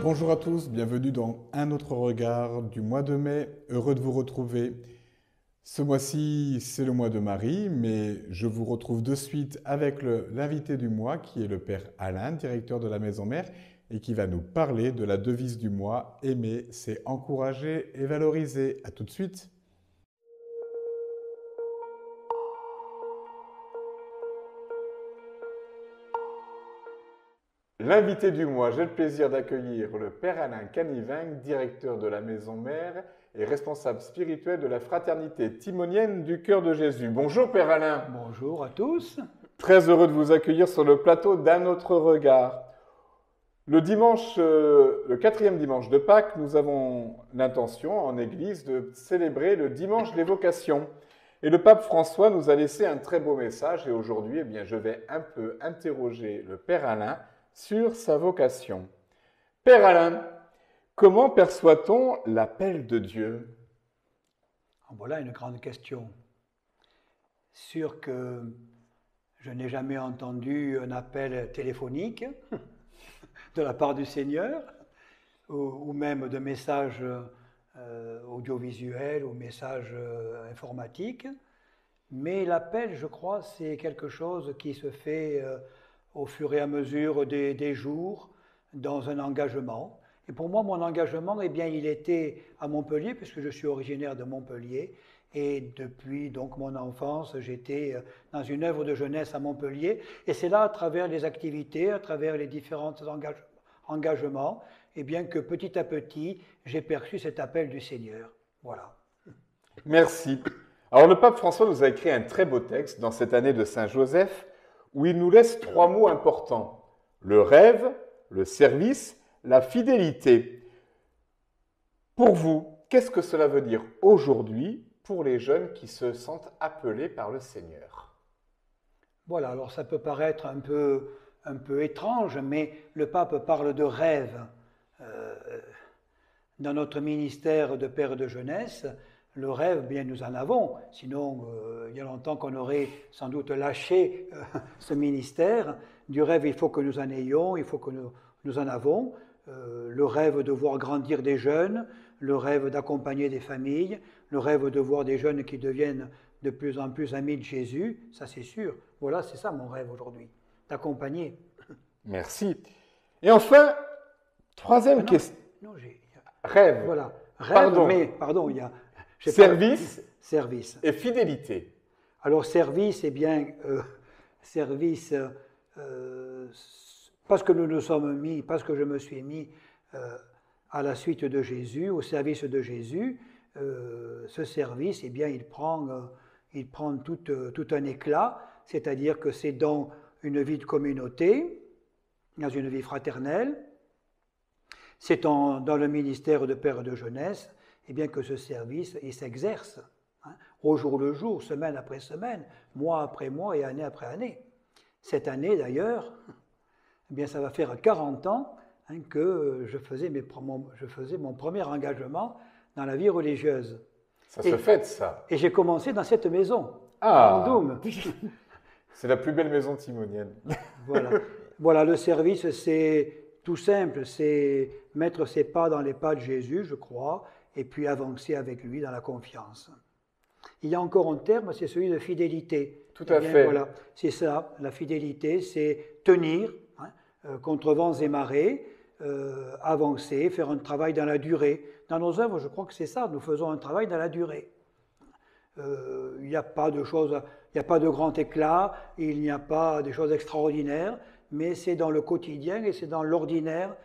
Bonjour à tous, bienvenue dans Un autre regard du mois de mai. Heureux de vous retrouver. Ce mois-ci, c'est le mois de Marie, mais je vous retrouve de suite avec l'invité du mois qui est le Père Alain, directeur de la Maison Mère, et qui va nous parler de la devise du mois, aimer, c'est encourager et valoriser. À tout de suite. L'invité du mois, j'ai le plaisir d'accueillir le Père Alain Canivingue, directeur de la Maison Mère et responsable spirituel de la fraternité timonienne du Cœur de Jésus. Bonjour Père Alain. Bonjour à tous. Très heureux de vous accueillir sur le plateau d'Un autre regard. Le dimanche, le 4e dimanche de Pâques, nous avons l'intention en Église de célébrer le dimanche des vocations. Et le pape François nous a laissé un très beau message et aujourd'hui, je vais un peu interroger le Père Alain sur sa vocation. Père Alain, comment perçoit-on l'appel de Dieu? Voilà une grande question. Sûr que je n'ai jamais entendu un appel téléphonique de la part du Seigneur, ou même de messages audiovisuels ou messages informatiques. Mais l'appel, je crois, c'est quelque chose qui se fait au fur et à mesure des jours, dans un engagement. Et pour moi, mon engagement, il était à Montpellier, puisque je suis originaire de Montpellier. Et depuis donc mon enfance, j'étais dans une œuvre de jeunesse à Montpellier. Et c'est là, à travers les activités, à travers les différents engagements, que petit à petit, j'ai perçu cet appel du Seigneur. Voilà. Merci. Alors, le pape François nous a écrit un très beau texte dans cette année de Saint-Joseph, où il nous laisse 3 mots importants. Le rêve, le service, la fidélité. Pour vous, qu'est-ce que cela veut dire aujourd'hui pour les jeunes qui se sentent appelés par le Seigneur? Voilà, alors ça peut paraître un peu étrange, mais le pape parle de rêve. Dans notre ministère de père de jeunesse, le rêve, nous en avons. Sinon, il y a longtemps qu'on aurait sans doute lâché ce ministère. Du rêve, il faut que nous en ayons, il faut que nous en avons. Le rêve de voir grandir des jeunes, le rêve d'accompagner des familles, le rêve de voir des jeunes qui deviennent de plus en plus amis de Jésus, ça c'est sûr. Voilà, c'est ça mon rêve aujourd'hui, d'accompagner. Merci. Et enfin, 3e question. Rêve. Voilà, rêve, pardon, il y a... Service, service et fidélité. Alors service, service, parce que nous nous sommes mis, parce que je me suis mis à la suite de Jésus, au service de Jésus, ce service, il prend tout un éclat, c'est-à-dire que c'est dans une vie de communauté, dans une vie fraternelle, c'est dans le ministère de père de jeunesse, que ce service, il s'exerce, au jour le jour, semaine après semaine, mois après mois et année après année. Cette année, d'ailleurs, ça va faire 40 ans que je faisais mon premier engagement dans la vie religieuse. Ça se fête, ça. Et j'ai commencé dans cette maison, à Andoum. C'est la plus belle maison timonienne. Voilà, le service, c'est tout simple, c'est mettre ses pas dans les pas de Jésus, je crois, et puis avancer avec lui dans la confiance. Il y a encore un terme, c'est celui de fidélité. Tout à fait. Voilà, c'est ça, la fidélité, c'est tenir contre vents et marées, avancer, faire un travail dans la durée. Dans nos œuvres, je crois que c'est ça, nous faisons un travail dans la durée. Il n'y a pas de choses, il n'y a pas de grand éclat, il n'y a pas des choses extraordinaires, mais c'est dans le quotidien et c'est dans l'ordinaire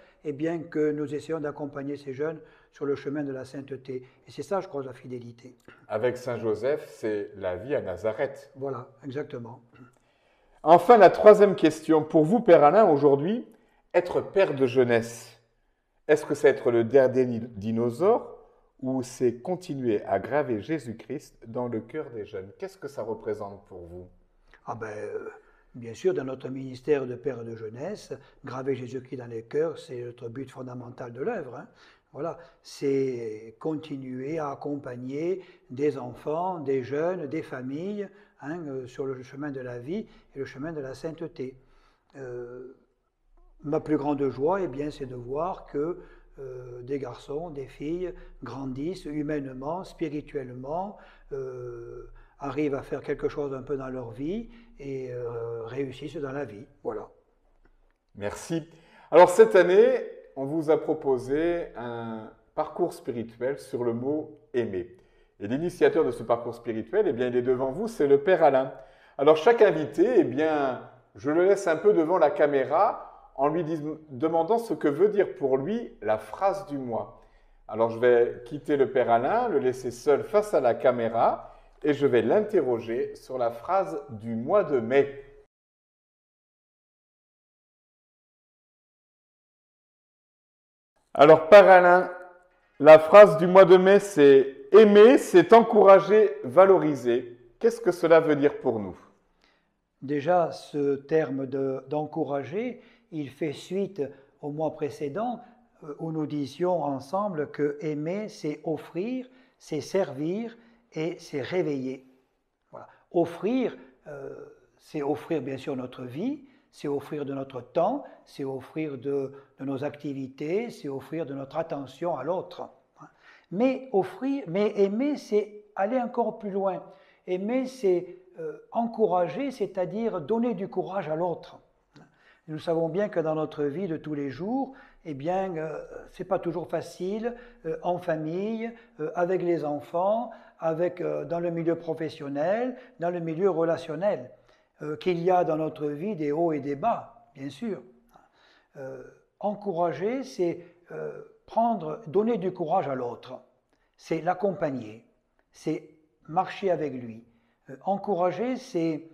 que nous essayons d'accompagner ces jeunes sur le chemin de la sainteté. Et c'est ça, je crois, la fidélité. Avec Saint Joseph, c'est la vie à Nazareth. Voilà, exactement. Enfin, la 3e question. Pour vous, Père Alain, aujourd'hui, être père de jeunesse, est-ce que c'est être le dernier dinosaure ou c'est continuer à graver Jésus-Christ dans le cœur des jeunes? Qu'est-ce que ça représente pour vous? Bien sûr, dans notre ministère de père de jeunesse, graver Jésus-Christ dans les cœurs, c'est notre but fondamental de l'œuvre. Voilà, c'est continuer à accompagner des enfants, des jeunes, des familles sur le chemin de la vie et le chemin de la sainteté. ma plus grande joie, eh bien, c'est de voir que des garçons, des filles grandissent humainement, spirituellement, arrivent à faire quelque chose un peu dans leur vie et réussissent dans la vie. Voilà. Merci. Alors cette année, on vous a proposé un parcours spirituel sur le mot aimer. Et l'initiateur de ce parcours spirituel, eh bien, il est devant vous, c'est le Père Alain. Alors chaque invité, eh bien, je le laisse un peu devant la caméra en lui demandant ce que veut dire pour lui la phrase du mois. Alors je vais quitter le Père Alain, le laisser seul face à la caméra et je vais l'interroger sur la phrase du mois de mai. Alors, Père Alain, la phrase du mois de mai, c'est « aimer, c'est encourager, valoriser ». Qu'est-ce que cela veut dire pour nous? Déjà, ce terme d'encourager, il fait suite au mois précédent où nous disions ensemble que aimer, c'est offrir, c'est servir et c'est réveiller. Voilà. Offrir, c'est offrir bien sûr notre vie, c'est offrir de notre temps, c'est offrir de nos activités, c'est offrir de notre attention à l'autre. Mais aimer, c'est aller encore plus loin. Aimer, c'est encourager, c'est-à-dire donner du courage à l'autre. Nous savons bien que dans notre vie de tous les jours, eh bien, c'est pas toujours facile, en famille, avec les enfants, dans le milieu professionnel, dans le milieu relationnel, qu'il y a dans notre vie des hauts et des bas, bien sûr. Encourager, c'est donner du courage à l'autre, c'est l'accompagner, c'est marcher avec lui. Encourager, c'est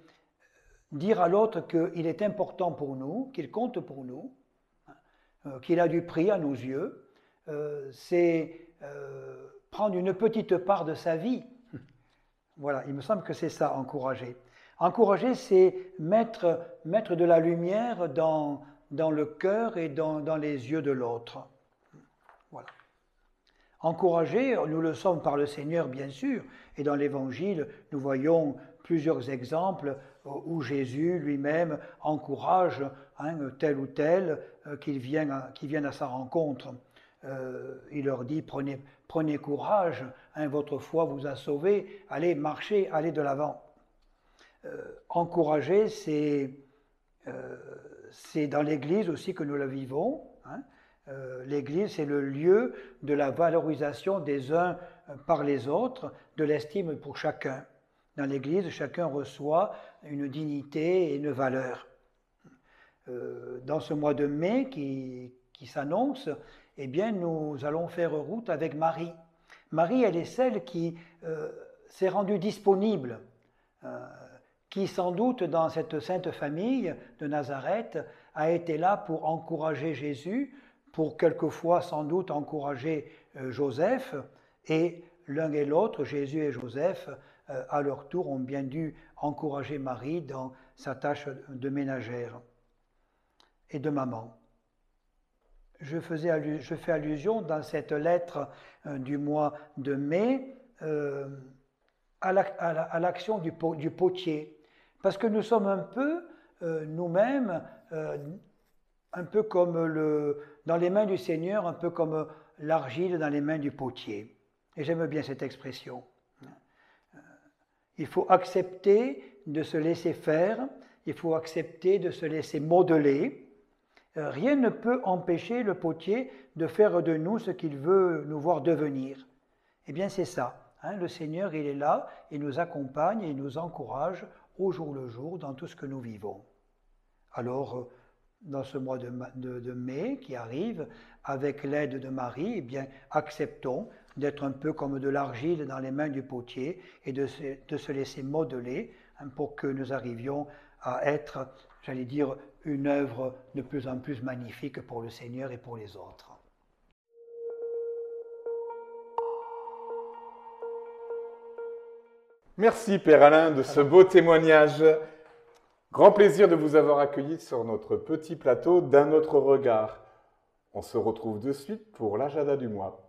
dire à l'autre qu'il est important pour nous, qu'il compte pour nous, qu'il a du prix à nos yeux, c'est prendre une petite part de sa vie. Voilà, il me semble que c'est ça, encourager. Encourager, c'est mettre de la lumière dans le cœur et dans les yeux de l'autre. Voilà. Encourager, nous le sommes par le Seigneur, bien sûr, et dans l'Évangile, nous voyons plusieurs exemples où Jésus lui-même encourage tel ou tel qui viennent à sa rencontre. Il leur dit, prenez courage, votre foi vous a sauvés, allez marcher, allez de l'avant. Encourager, c'est dans l'Église aussi que nous la vivons. L'Église, c'est le lieu de la valorisation des uns par les autres, de l'estime pour chacun. Dans l'Église, chacun reçoit une dignité et une valeur. Dans ce mois de mai qui s'annonce, eh bien, nous allons faire route avec Marie. Marie, elle est celle qui s'est rendue disponible, qui sans doute dans cette sainte famille de Nazareth a été là pour encourager Jésus, pour quelquefois sans doute encourager Joseph, et l'un et l'autre, Jésus et Joseph, à leur tour ont bien dû encourager Marie dans sa tâche de ménagère et de maman. Je fais allusion dans cette lettre du mois de mai à l'action du potier, parce que nous sommes un peu nous-mêmes un peu comme dans les mains du Seigneur, un peu comme l'argile dans les mains du potier. Et j'aime bien cette expression. Il faut accepter de se laisser faire, il faut accepter de se laisser modeler. Rien ne peut empêcher le potier de faire de nous ce qu'il veut nous voir devenir. Eh bien, c'est ça. Le Seigneur, il est là, il nous accompagne et il nous encourage au jour le jour dans tout ce que nous vivons. Alors, dans ce mois de mai qui arrive, avec l'aide de Marie, eh bien, acceptons d'être un peu comme de l'argile dans les mains du potier et de se laisser modeler pour que nous arrivions à être, j'allais dire, une œuvre de plus en plus magnifique pour le Seigneur et pour les autres. Merci Père Alain de ce beau témoignage. Grand plaisir de vous avoir accueilli sur notre petit plateau d'un autre regard. On se retrouve de suite pour l'agenda du mois.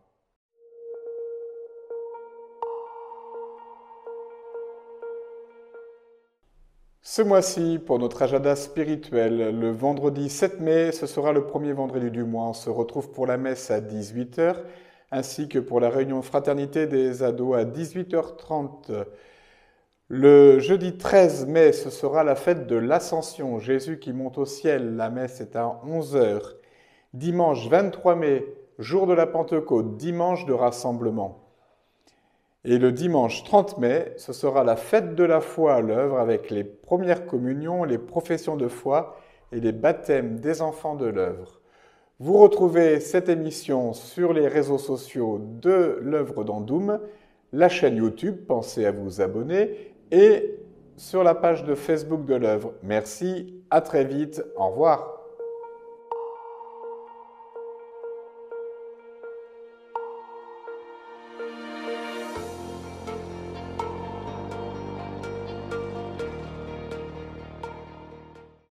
Ce mois-ci, pour notre agenda spirituel, le vendredi 7 mai, ce sera le premier vendredi du mois. On se retrouve pour la messe à 18 h, ainsi que pour la réunion fraternité des ados à 18 h 30. Le jeudi 13 mai, ce sera la fête de l'Ascension, Jésus qui monte au ciel. La messe est à 11 h. Dimanche 23 mai, jour de la Pentecôte, dimanche de rassemblement. Et le dimanche 30 mai, ce sera la fête de la foi à l'œuvre avec les premières communions, les professions de foi et les baptêmes des enfants de l'œuvre. Vous retrouvez cette émission sur les réseaux sociaux de l'œuvre d'Andoum, la chaîne YouTube, pensez à vous abonner, et sur la page de Facebook de l'œuvre. Merci, à très vite, au revoir.